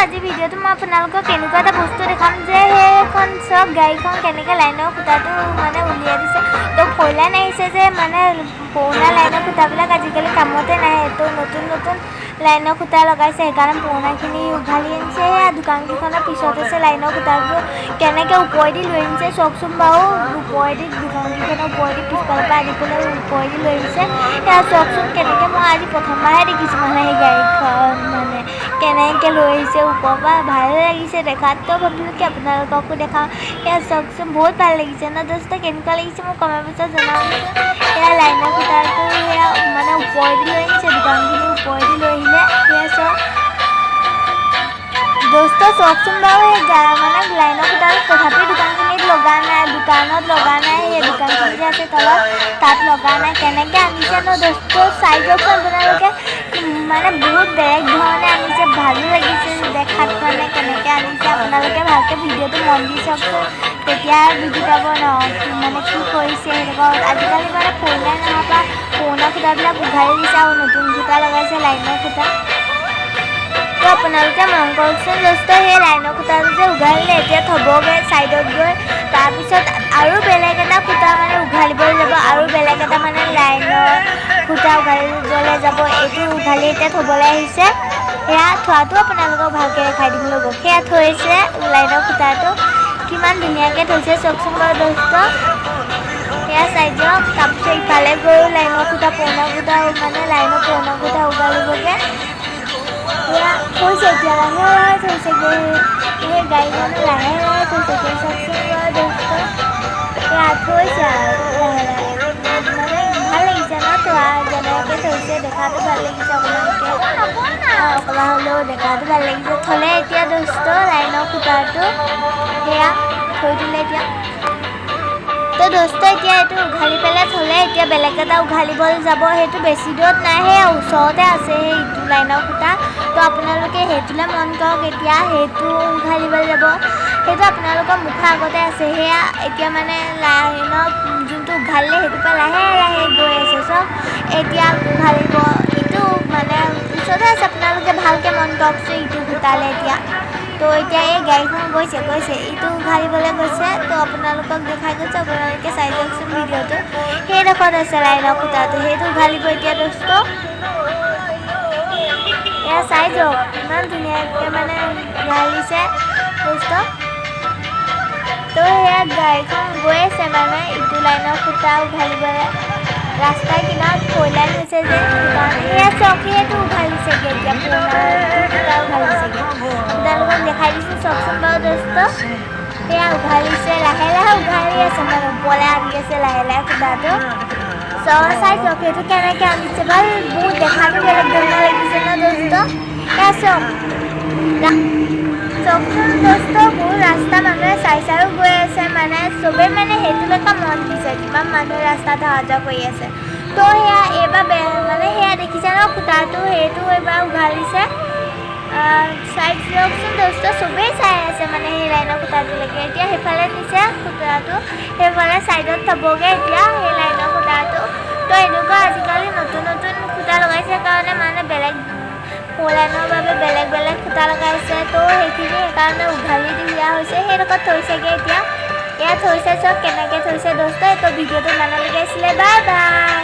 আজি ভিডিঅ'টো মই আপোনালোকক এনেকুৱা এটা বস্তু দেখাম যে সেইখন চব গাড়ীখন কেনেকৈ লাইনৰ খুঁটাটো মানে উলিয়াই দিছে। তো 4 লাইন আহিছে যে মানে পুৰণা লাইনৰ খুঁটাবিলাক আজিকালি কামতে নাহে। তো নতুন নতুন লাইনৰ খুঁটা লগাইছে, সেইকাৰণে পুৰণাখিনি উঘালি আনিছে। সেয়া দোকানকেইখনৰ পিছত আছে লাইনৰ খুঁটাবোৰ কেনেকৈ ওপৰেদি লৈ আনিছে চাওকচোন বাৰু। ওপৰেদি দোকানকেইখনৰ ওপৰেদি পিছফালৰ পৰা আনি পেলাই ওপৰেদি লৈ আহিছে। সেয়া চাওকচোন কেনেকৈ, মই আজি প্ৰথমবাৰহে দেখিছোঁ মানে সেই গাড়ীখন মানে কেনেকৈ লৈ আহিছে ওপৰৰ পৰা। ভালে লাগিছে দেখাত, তো ভাবিলোঁ কি আপোনালোককো দেখাওঁ। সেয়া চাওকচোন বহুত ভাল লাগিছে ন দোস্ত, কেনেকুৱা লাগিছে মোক কমেণ্ট বক্সত জনাবচোন। সেয়া লাইনৰ খুঁটাটো সেয়া মানে ওপৰেদি লৈ আহিছে, দোকানখিনি ওপৰেদি লৈ আহিলে। সেয়া চাওক দোস্ত চাওকচোন বাৰু, সেই মানে লাইনৰ খুঁটাটো তথাপি দোকানখিনিত লগা নাই, দোকানত লগা নাই। সেই দোকানখিনি যে আছে তলত তাত লগা নাই। কেনেকৈ আনিছে ন দোস্ত চাই যাওকচোন আপোনালোকে, মানে বহুত বেলেগ ধৰণে আনিছে। ভালো লাগিছে দেখাত, মানে কেনেকৈ আনিছে। আপোনালোকে ভালকৈ ভিডিঅ'টো মন দি চাওকচোন, তেতিয়া বুজি পাব ন মানে কি কৰিছে সেনেকুৱা। আজিকালি মানে 4 লাইন অহাৰ পৰা পুৰণা খুঁটাবিলাক উঘালি দিছে আৰু নতুন খুঁটা লগাইছে লাইনৰ খুঁটা। তো আপোনালোকে মন কৰকচোন দোস্ত, সেই লাইনৰ খুঁটাটো যে উঘালিলে এতিয়া থ'বগৈ ছাইডত গৈ। তাৰপিছত আৰু বেলেগ এটা খুঁটা মানে উঘালিবলৈ যাব, আৰু বেলেগ এটা মানে লাইনৰ খুঁটা উঘালিবলৈ যাব। এইটো উঘালি এতিয়া থ'বলৈ আহিছে। সেয়া থোৱাটো আপোনালোকক ভালকৈ দেখাই দিম ৰ'ব। সেয়া থৈছে লাইনৰ খুঁটাটো, কিমান ধুনীয়াকৈ থৈছে চাওকচোন বাৰু দোস্ত। সেয়া চাই যাওক। তাৰপিছত ইফালে গৈও লাইনৰ খুঁটা পুৰণা খুঁটা মানে লাইনৰ পুৰণা খুঁটা উঘালিবগৈ। সেয়া থৈছে, এতিয়া লাহে লাহে থৈছেগৈ। সেই গাড়ীখনে লাহে লাহে থৈছেগৈ চাওকচোন বাৰু দোস্ত। সেয়া থৈছে আৰু লাহে লাহে, মানে ভাল লাগিছে ন থোৱা যেনেকৈ থৈছে, দেখাটো ভাল লাগিছে। আপোনালোকে অকলে হ'লেও দেখাটো ভাল লাগিছে। থ'লে এতিয়া দোস্ত লাইনৰ খুঁটাটো সেয়া থৈ দিলে এতিয়া। তো দোস্ত এতিয়া এইটো উঘালি পেলাই থ'লে, এতিয়া বেলেগ এটা উঘালিবলৈ যাব। সেইটো বেছি দূৰত নাই, সেয়া ওচৰতে আছে সেই ইটো লাইনৰ খুঁটা। তো আপোনালোকে সেইটোলৈ মন কৰক। এতিয়া সেইটো উঘালিবলৈ যাব, সেইটো আপোনালোকৰ মুখৰ আগতে আছে। সেয়া এতিয়া মানে লাইনৰ যোনটো উঘালিলে সেইটোৰ পৰা লাহে লাহে গৈ আছে চব। এতিয়া উঘালিব ইটো মানে ওচৰতে আছে, আপোনালোকে ভালকৈ মন কৰকচোন। ইটো খুঁটালে এতিয়া, তো এতিয়া এই গাড়ীখন গৈছে ইটো উঘালিবলৈ গৈছে। তো আপোনালোকক দেখাই গৈছে, আপোনালোকে চাই যাওকচোন ভিডিঅ'টো। সেইডোখৰত আছে লাইনৰ খুঁটাটো, সেইটো উঘালিব এতিয়া দোস্ত। এয়া চাই যাওক ইমান ধুনীয়াকৈ মানে উঘালিছে দোস্ত। তো সেয়া গাড়ীখন গৈ আছে মানে ইটো লাইনৰ খুঁটা উঘালিবলৈ। ৰাস্তাৰ কিনাৰত 4 লাইন হৈছে যে সেইকাৰণে। সেয়া চাওক সেইটো উঘালিছেগৈ এতিয়া, পুৰণা খুঁটা উঘালিছেগৈ। আপোনালোকক দেখাই দিছোঁ চাওকচোন বাৰু দোস্ত। সেয়া উঘালিছে, লাহে লাহে উঘালি আছে, মানে ওপৰলৈ আনি আছে লাহে লাহে খুঁটাটো। চাই চাওক সেইটো কেনেকৈ আনিছে বাৰু, বহুত দেখাটো বেলেগ ধৰণৰ লাগিছে ন দোস্ত। সেয়া চাওক চাওকচোন দোস্ত, বহুত ৰাস্তা মানুহে চাইও গৈ আছে, মানে চবেই মানে সেইটোলৈকে মন দিছে যিমান মানুহে ৰাস্তাত অহা যোৱা কৰি আছে। তো সেয়া এইবাৰ মানে সেয়া দেখিছে ন খুঁটাটো, সেইটো এইবাৰ উঘালিছে। চাই যাওকচোন দোস্ত, চবেই চাই আছে মানে সেই লাইনৰ খুঁটাটোলৈকে। এতিয়া সেইফালে নিছে খুঁটাটো, সেইফালে ছাইডত থ'বগৈ এতিয়া সেই লাইনৰ খুঁটাটো। তো এনেকুৱা আজিকালি নতুন নতুন খুঁটা লগাইছে কাৰণে মানে বেলেগ 4 লাইনৰ বাবে বেলেগ বেলেগ খুঁটা লগাইছে। তো সেইখিনি সেইকাৰণে উঘালি দিয়া হৈছে, সেইডোখৰত থৈছেগৈ এতিয়া। এয়া থৈছে চাওক কেনেকৈ থৈছে দোস্ত। তো ভিডিঅ'টো ইমানলৈকে আছিলে, বাই বাই।